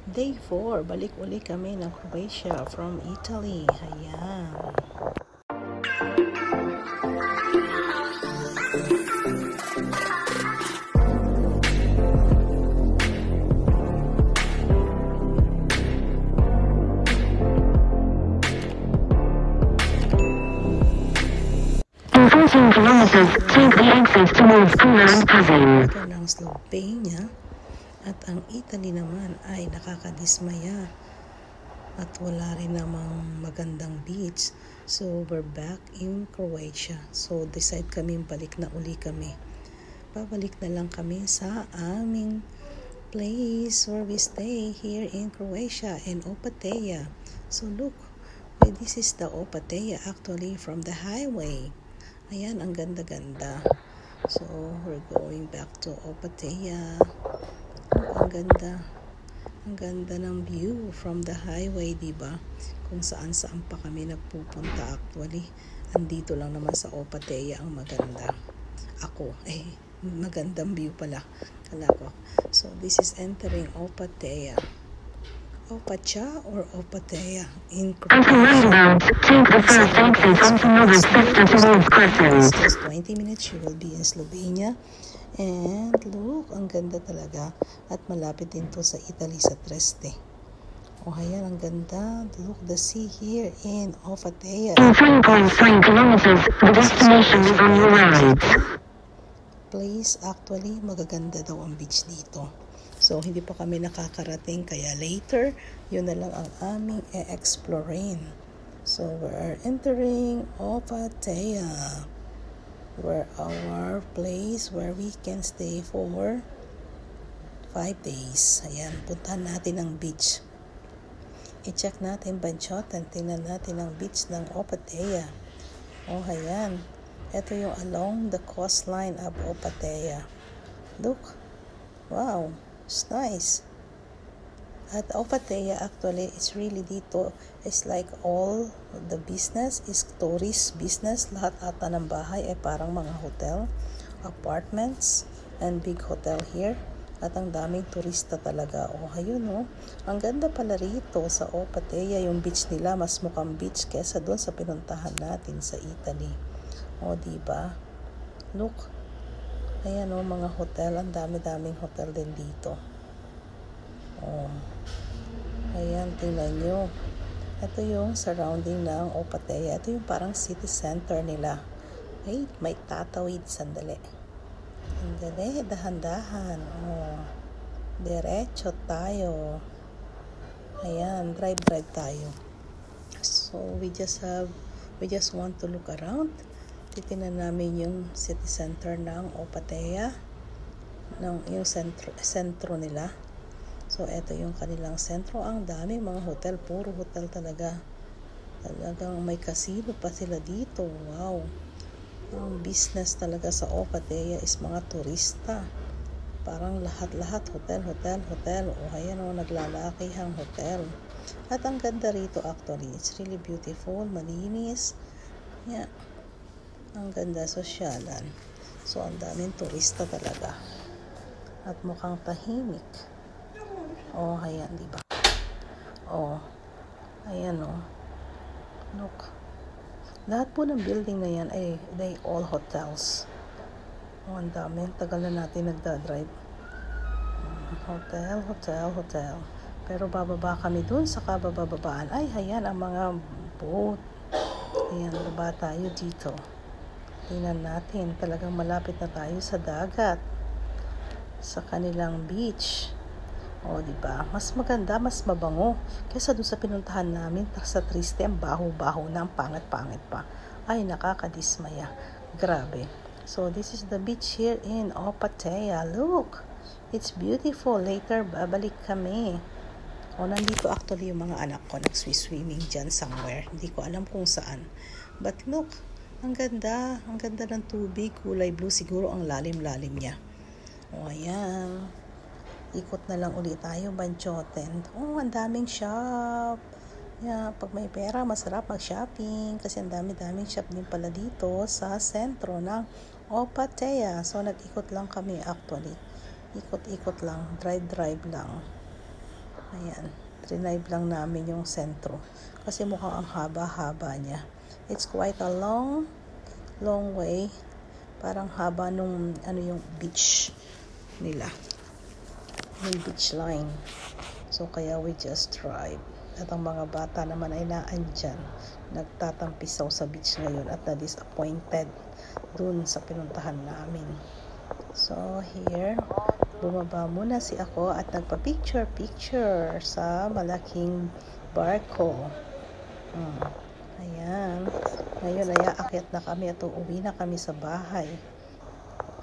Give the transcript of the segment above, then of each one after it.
Day 4, balik uli kami ng Croatia from Italy. Ayan. In 14 kilometers, take the exit towards Poland Kazan. Ito ng Slovenia. At ang Italy naman ay nakakadismaya at wala rin namang magandang beach. So we're back in Croatia. So decide kami balik na uli kami. Babalik na lang kami sa aming place where we stay here in Croatia in Opatija. So look, this is the Opatija actually from the highway. Ayan, ang ganda-ganda. So we're going back to Opatija. Ang ganda. Ang ganda ng view from the highway, diba? Kung saan-saan pa kami nagpupunta actually. Andito lang naman sa Opatija ang maganda. Magandang view pala. Kala ko. So, this is entering Opatija. Opatija or Opatija in Croatia. Take the first exit onto Novi Cesta towards Kazan. Just 20 minutes, you will be in Slovenia. And look, ang ganda talaga. At malapit din to sa Italy, sa Trieste. Ayan, ang ganda. Look, the sea here in Opatija. In 3.3 kilometers, the destination is on your right. Place, actually, magaganda daw ang beach dito. So, hindi pa kami nakakarating, kaya later, yun na lang ang aming e-explorein. So, we're entering Opatija. Where our place where we can stay for 5 days. Ayan, puntahan natin ang beach. I-check natin Banchotan, tingnan natin ang beach ng Opatija. Ayan. Ito yung along the coastline of Opatija. Look. Wow, it's nice. At Opatija actually, it's really dito, it's like all the business is tourist business. Lahat ata ng bahay ay parang mga hotel, apartments, and big hotel here. At ang daming turista talaga. Ayun. Ang ganda pala rito sa Opatija. Yung beach nila, mas mukhang beach kesa doon sa pinuntahan natin sa Italy. Diba? Look. Ayan mga hotel. Ang dami-daming hotel din dito. Ayan, tingnan nyo. Ito yung surrounding ng Opatija. Ito yung parang city center nila. Wait, may tatawid. Sandali. Sandali, dahan-dahan. Diretso tayo. Ayan, drive tayo. So, we just want to look around. Titingnan namin yung city center ng Opatija. Yung sentro nila. So, eto yung kanilang sentro. Ang dami mga hotel. Puro hotel talaga. Talagang may casino pa sila dito. Wow. Ang business talaga sa Opatija is mga turista. Parang lahat-lahat. Hotel. Ayan naglalakihang hotel. At ang ganda rito actually. It's really beautiful. Malinis. Yeah. Ang ganda sosyalan. So, ang daming turista talaga. At mukhang tahimik. Ayan, diba? Ayan, Look. Lahat po ng building na yan ay they all hotels. Ang dami. Tagal na natin nagdadrive. Hotel. Pero bababa kami dun sa kabababaan. Ayan ang mga boat. Ayan, baba tayo dito. Tingnan natin. Talagang malapit na tayo sa dagat. Sa kanilang beach. Diba? Mas maganda, mas mabango. Kaysa doon sa pinuntahan namin sa Trieste, ang baho-baho na, ang pangit-pangit pa. Nakakadismaya. Grabe. So, this is the beach here in Opatija. Look! It's beautiful. Later, babalik kami. Nandito actually yung mga anak ko. Nag-swimming dyan somewhere. Hindi ko alam kung saan. But look, ang ganda. Ang ganda ng tubig. Kulay blue. Siguro ang lalim-lalim niya. Ayan. Ikot na lang ulit tayo, Banchotan. Ang daming shop. Pag may pera, masarap mag-shopping. Kasi ang dami-daming shop din pala dito sa sentro ng Opatija. So, nag-ikot lang kami actually. Ikot-ikot lang. Drive lang. Ayan, trinayb lang namin yung sentro. Kasi mukhang ang haba-haba niya. It's quite a long way. Parang haba nung yung beach nila. Yung beach line. So, kaya we just drive. At ang mga bata naman ay naandyan. Nagtatampisaw sa beach ngayon at na-disappointed dun sa pinuntahan namin. So, here, bumaba muna si ako at nagpa-picture sa malaking barko. Ayan. Ngayon ay aakyat na kami at uuwi na kami sa bahay.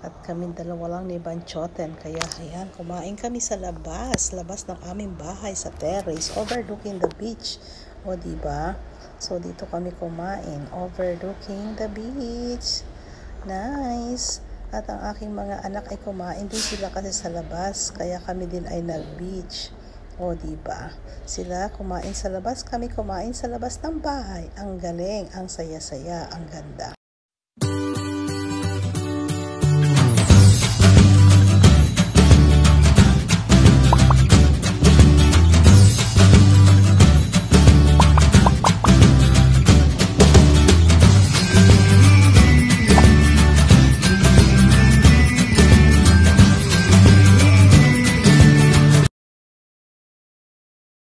At kami dalawa lang ni Banchoten. Kaya ayan, kumain kami sa labas ng aming bahay sa terrace, overlooking the beach. O diba? So dito kami kumain, overlooking the beach. Nice. At ang aking mga anak ay kumain din sila kasi sa labas. Kaya kami din ay nag-beach. O diba? Sila kumain sa labas, kami kumain sa labas ng bahay. Ang galing, ang saya-saya, ang ganda.